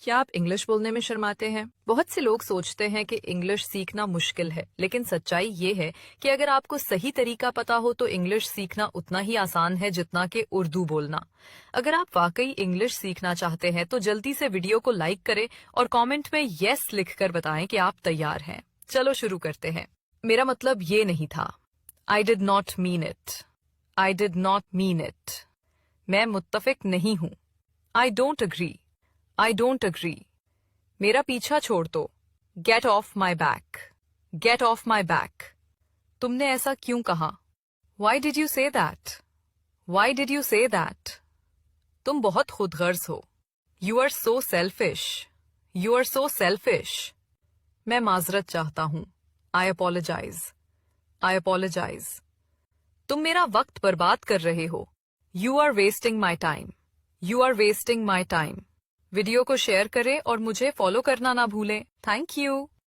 क्या आप इंग्लिश बोलने में शर्माते हैं? बहुत से लोग सोचते हैं कि इंग्लिश सीखना मुश्किल है, लेकिन सच्चाई ये है कि अगर आपको सही तरीका पता हो तो इंग्लिश सीखना उतना ही आसान है जितना कि उर्दू बोलना। अगर आप वाकई इंग्लिश सीखना चाहते हैं तो जल्दी से वीडियो को लाइक करें और कमेंट में यस लिखकर बताएं कि आप तैयार हैं। चलो शुरू करते हैं। मेरा मतलब ये नहीं था। I did not mean it. I did not mean it. मैं मुत्तफिक नहीं हूँ। I don't agree. I don't agree. मेरा पीछा छोड़ दो। Get off my back. Get off my back. तुमने ऐसा क्यों कहा? Why did you say that? Why did you say that? तुम बहुत खुदगर्ज हो। You are so selfish. You are so selfish. मैं माजरत चाहता हूँ। I apologize. I apologize. तुम मेरा वक्त बर्बाद कर रहे हो। You are wasting my time. You are wasting my time. Video को शेयर करें और मुझे फॉलो करना ना भूलें। Thank you.